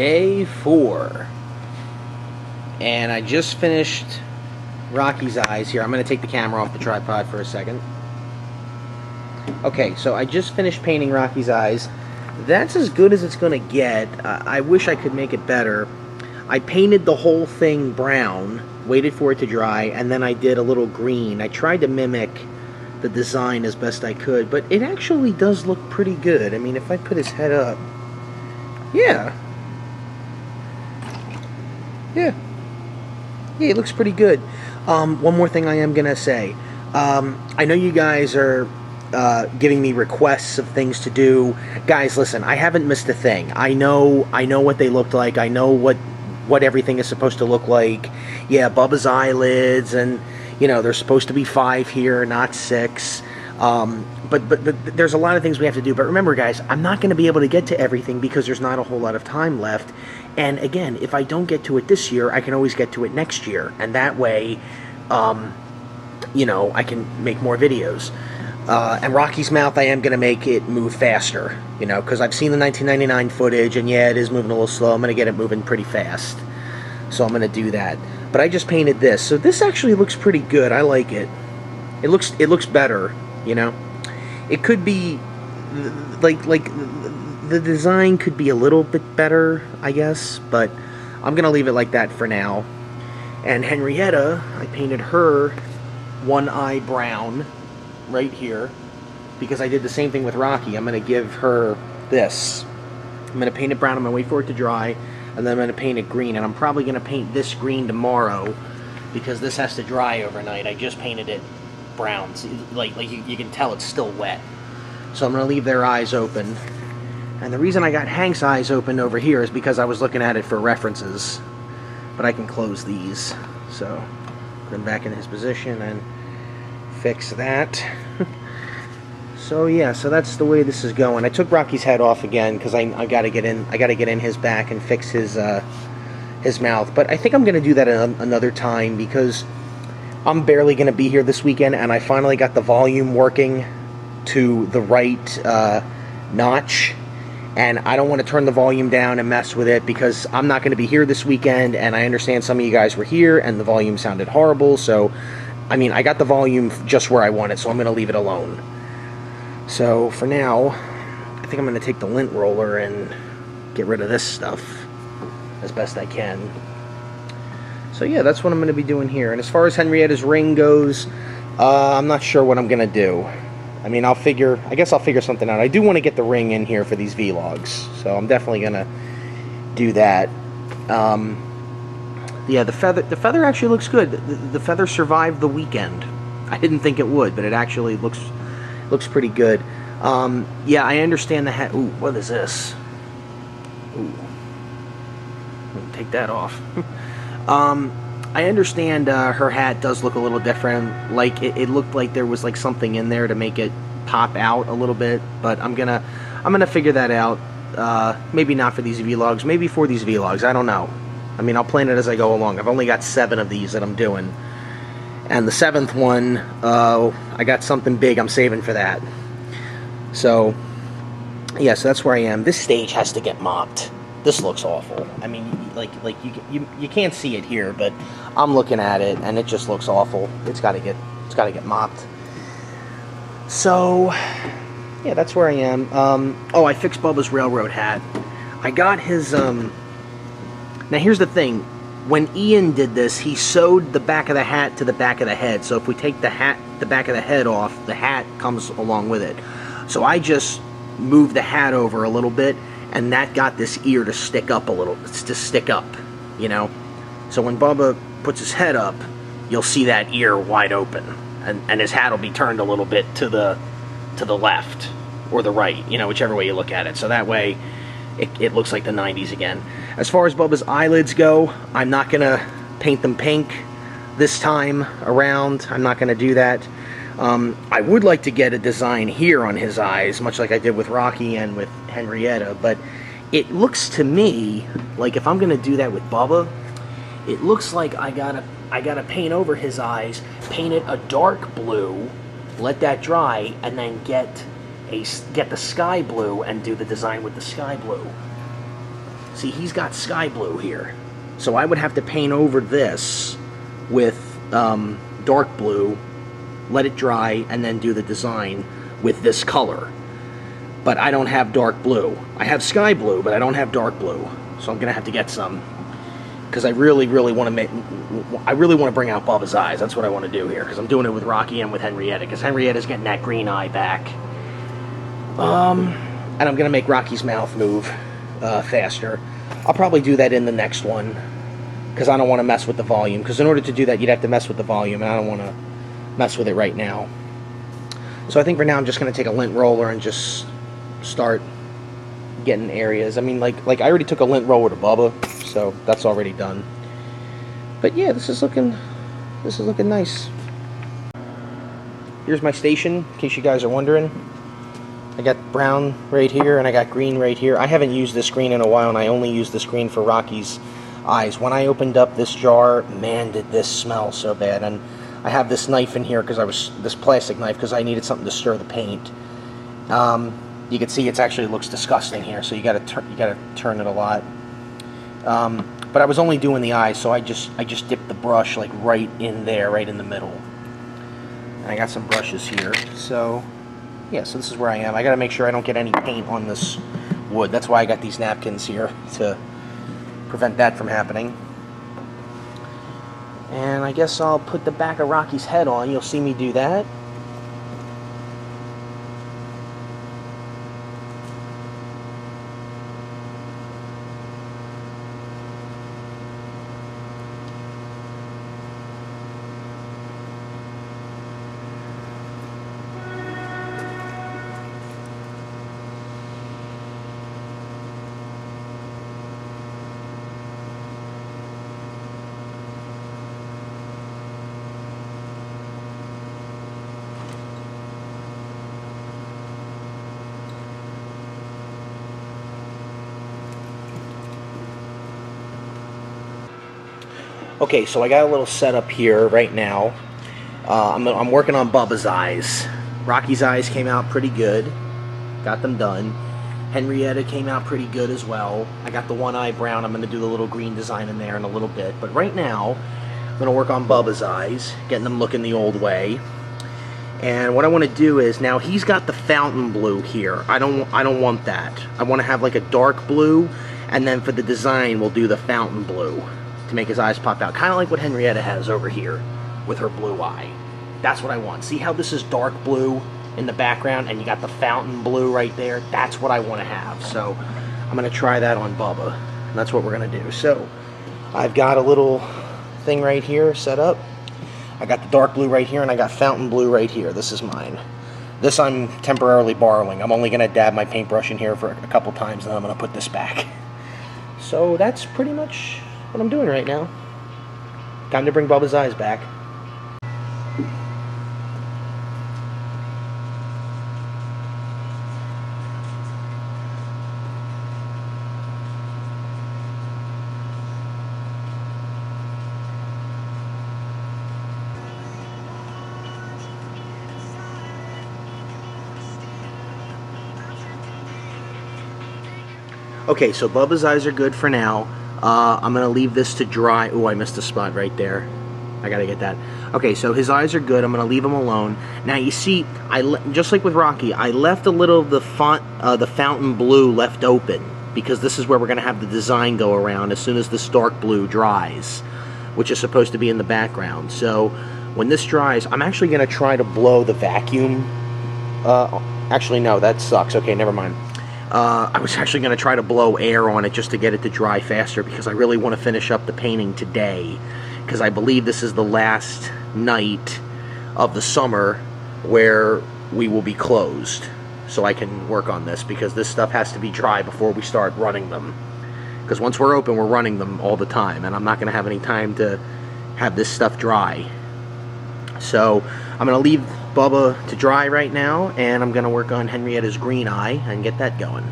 Day 4. And I just finished Rocky's eyes here. I'm going to take the camera off the tripod for a second. Okay, so I just finished painting Rocky's eyes. That's as good as it's going to get. I wish I could make it better. I painted the whole thing brown, waited for it to dry, and then I did a little green. I tried to mimic the design as best I could, but it actually does look pretty good. I mean, if I put his head up, yeah, it looks pretty good. One more thing I am gonna say. I know you guys are giving me requests of things to do. Guys, listen, I haven't missed a thing. I know what they looked like. I know what everything is supposed to look like. Yeah, Bubba's eyelids, and you know, there's supposed to be 5 here, not 6. But there's a lot of things we have to do. But remember, guys, I'm not going to be able to get to everything because there's not a whole lot of time left. And again, if I don't get to it this year, I can always get to it next year. And that way, you know, I can make more videos. And Rocky's mouth, I am going to make it move faster, you know, because I've seen the 1999 footage, and yeah, it is moving a little slow. I'm going to get it moving pretty fast. So I'm going to do that. But I just painted this. So this actually looks pretty good. I like it. It looks better, you know. It could be like the design could be a little bit better, I guess, but I'm going to leave it like that for now. And Henrietta, I painted her one eye brown right here because I did the same thing with Rocky. I'm going to give her this. I'm going to paint it brown. I'm going to wait for it to dry, and then I'm going to paint it green. And I'm probably going to paint this green tomorrow because this has to dry overnight. I just painted it brown. So, like you can tell it's still wet. So I'm going to leave their eyes open. And the reason I got Hank's eyes open over here is because I was looking at it for references. But I can close these. So put him back in his position and fix that. So yeah, so that's the way this is going. I took Rocky's head off again because I got to get in his back and fix his mouth. But I think I'm going to do that another time because I'm barely going to be here this weekend, and I finally got the volume working to the right notch. And I don't want to turn the volume down and mess with it because I'm not going to be here this weekend, and I understand some of you guys were here and the volume sounded horrible. So, I mean, I got the volume just where I want it, so I'm going to leave it alone. So, for now, I think I'm going to take the lint roller and get rid of this stuff as best I can. So, yeah, that's what I'm going to be doing here. And as far as Henrietta's ring goes, I'm not sure what I'm going to do. I mean, I guess I'll figure something out. I do want to get the ring in here for these vlogs, so I'm definitely going to do that. Yeah, the feather actually looks good. The feather survived the weekend. I didn't think it would, but it actually looks pretty good. Yeah, I understand the hat. Ooh, what is this? Ooh. Take that off. I understand her hat does look a little different. Like it looked like there was like something in there to make it pop out a little bit. But I'm gonna figure that out. Maybe not for these vlogs. Maybe for these vlogs. I don't know. I mean, I'll plan it as I go along. I've only got 7 of these that I'm doing, and the 7th one, I got something big I'm saving for that. So yeah, so that's where I am. This stage has to get mopped. This looks awful. I mean, like you can't see it here, but I'm looking at it and it just looks awful. It's got to get mopped. So yeah, that's where I am. Oh, I fixed Bubba's railroad hat. I got his now here's the thing. When Ian did this, he sewed the back of the hat to the back of the head. So if we take the back of the head off, the hat comes along with it. So I just moved the hat over a little bit, and that got this ear to stick up a little, to stick up, you know? So when Bubba puts his head up, you'll see that ear wide open, and his hat will be turned a little bit to the left, or the right, you know, whichever way you look at it. So that way, it looks like the 90s again. As far as Bubba's eyelids go, I'm not going to paint them pink this time around. I'm not going to do that. I would like to get a design here on his eyes, much like I did with Rocky and with Henrietta, but it looks to me like if I'm going to do that with Bubba, it looks like I gotta paint over his eyes, paint it a dark blue, let that dry, and then get the sky blue and do the design with the sky blue. See, he's got sky blue here. So I would have to paint over this with dark blue, let it dry, and then do the design with this color. But I don't have dark blue. I have sky blue, but I don't have dark blue. So I'm gonna have to get some, because I really want to make. I really want to bring out Bubba's eyes. That's what I want to do here, because I'm doing it with Rocky and with Henrietta, because Henrietta's getting that green eye back. And I'm gonna make Rocky's mouth move faster. I'll probably do that in the next one, because I don't want to mess with the volume. Because in order to do that, you'd have to mess with the volume, and I don't want to mess with it right now. So I think for now, I'm just gonna take a lint roller and just start getting areas. I mean, like I already took a lint roller to Bubba, so that's already done. But yeah, this is looking nice. Here's my station, in case you guys are wondering. I got brown right here, and I got green right here. I haven't used this green in a while, and I only used this green for Rocky's eyes. When I opened up this jar, man, did this smell so bad. And I have this knife in here, this plastic knife, because I needed something to stir the paint. You can see it actually looks disgusting here, so you gotta turn it a lot. But I was only doing the eyes, so I just dipped the brush like right in there, right in the middle. And I got some brushes here, so yeah. So this is where I am. I gotta make sure I don't get any paint on this wood. That's why I got these napkins here, to prevent that from happening. And I guess I'll put the back of Rocky's head on. You'll see me do that. Okay, so I got a little setup here right now. I'm working on Bubba's eyes. Rocky's eyes came out pretty good. Got them done. Henrietta came out pretty good as well. I got the one eye brown. I'm going to do the little green design in there in a little bit. But right now, I'm going to work on Bubba's eyes, getting them looking the old way. And what I want to do is, now he's got the fountain blue here. I don't want that. I want to have like a dark blue, and then for the design, we'll do the fountain blue to make his eyes pop out. Kind of like what Henrietta has over here with her blue eye. That's what I want. See how this is dark blue in the background, and you got the fountain blue right there? That's what I want to have. So I'm going to try that on Bubba, and that's what we're going to do. So I've got a little thing right here set up. I got the dark blue right here, and I got fountain blue right here. This is mine. This I'm temporarily borrowing. I'm only going to dab my paintbrush in here for a couple times, and then I'm going to put this back. So that's pretty much what I'm doing right now. Time to bring Bubba's eyes back. Okay, so Bubba's eyes are good for now. I'm going to leave this to dry. Oh, I missed a spot right there. I got to get that. Okay, so his eyes are good. I'm going to leave him alone. Now, you see, just like with Rocky, I left a little of the fountain blue left open, because this is where we're going to have the design go around as soon as this dark blue dries, which is supposed to be in the background. So when this dries, I'm actually going to try to blow the vacuum. Actually, no, that sucks. Okay, never mind. I was actually going to try to blow air on it just to get it to dry faster, because I really want to finish up the painting today, because I believe this is the last night of the summer where we will be closed, so I can work on this, because this stuff has to be dry before we start running them, because once we're open, we're running them all the time, and I'm not going to have any time to have this stuff dry. So I'm going to leave Bubba to dry right now, and I'm going to work on Henrietta's green eye and get that going.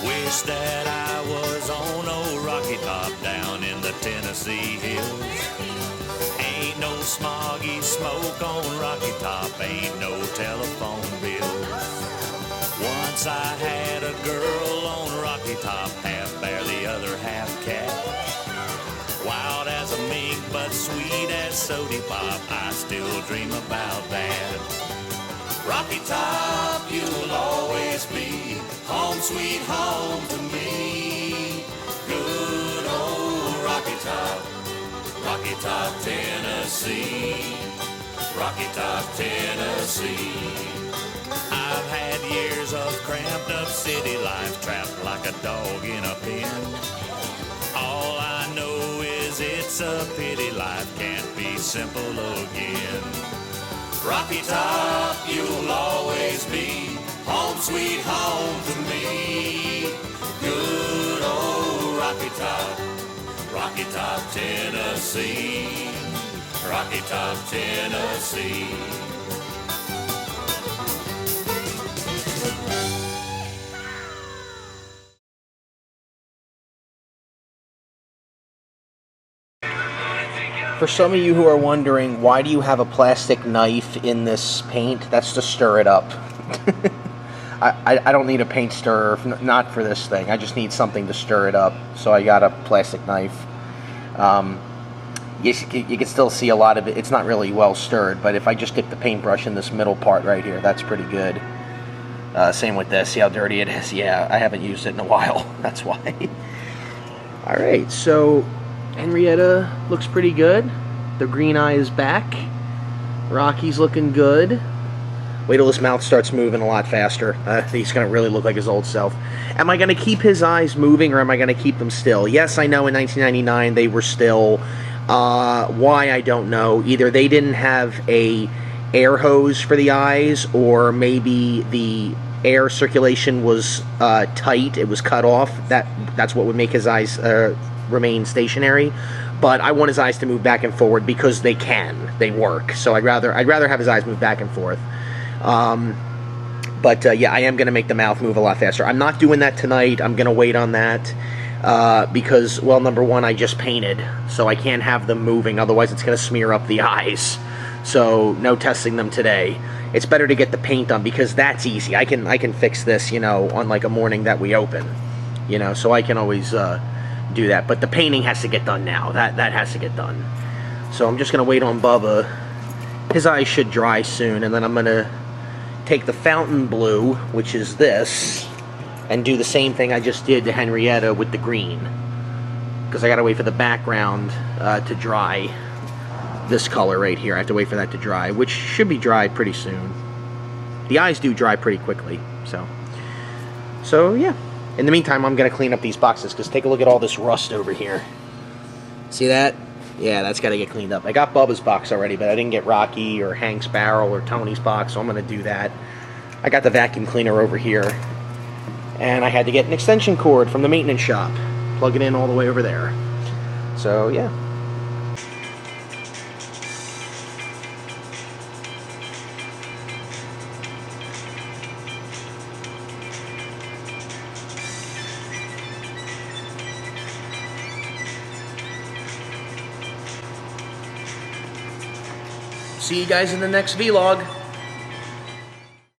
Wish that I was on old Rocky Top down in the Tennessee hills. Ain't no smoggy smoke on Rocky Top, ain't no telephone bill. Once I had a girl on Rocky Top, half bear, the other half cat. Wild as a mink, but sweet as sody pop, I still dream about that. Rocky Top, you'll always be home sweet home to me. Good old Rocky Top, Tennessee. Rocky Top, Tennessee. I've had years of cramped up city life, trapped like a dog in a pen. All I know is it's a pity life can't be simple again. Rocky Top, you'll always be home sweet home to me. Good old Rocky Top, Tennessee. Rocky Top, Tennessee. For some of you who are wondering, why do you have a plastic knife in this paint? That's to stir it up. I don't need a paint stirrer, not for this thing. I just need something to stir it up, so I got a plastic knife. You can still see a lot of it. It's not really well stirred, but if I just dip the paintbrush in this middle part right here, that's pretty good. Same with this. See how dirty it is? Yeah, I haven't used it in a while. That's why. Alright, so Henrietta looks pretty good. The green eye is back. Rocky's looking good. Wait till his mouth starts moving a lot faster. He's going to really look like his old self. Am I going to keep his eyes moving, or am I going to keep them still? Yes, I know in 1999 they were still. Why, I don't know. Either they didn't have a air hose for the eyes, or maybe the air circulation was tight. It was cut off. That's what would make his eyes remain stationary. But I want his eyes to move back and forward because they can. They work. So I'd rather have his eyes move back and forth. Yeah, I am going to make the mouth move a lot faster. I'm not doing that tonight. I'm going to wait on that because, well, number one, I just painted, so I can't have them moving. Otherwise, it's going to smear up the eyes. So no testing them today. It's better to get the paint on because that's easy. I can fix this, on like a morning that we open, so I can always do that. But the painting has to get done now. That has to get done. So I'm just going to wait on Bubba. His eyes should dry soon, and then I'm going to take the fountain blue, which is this, and do the same thing I just did to Henrietta with the green. Because I got to wait for the background to dry. This color right here, I have to wait for that to dry, which should be dried pretty soon. The eyes do dry pretty quickly, so yeah. In the meantime, I'm going to clean up these boxes, because take a look at all this rust over here. See that? Yeah, that's got to get cleaned up. I got Bubba's box already, but I didn't get Rocky or Hank's barrel or Tony's box, so I'm going to do that. I got the vacuum cleaner over here, and I had to get an extension cord from the maintenance shop. Plug it in all the way over there. So, yeah. See you guys in the next vlog.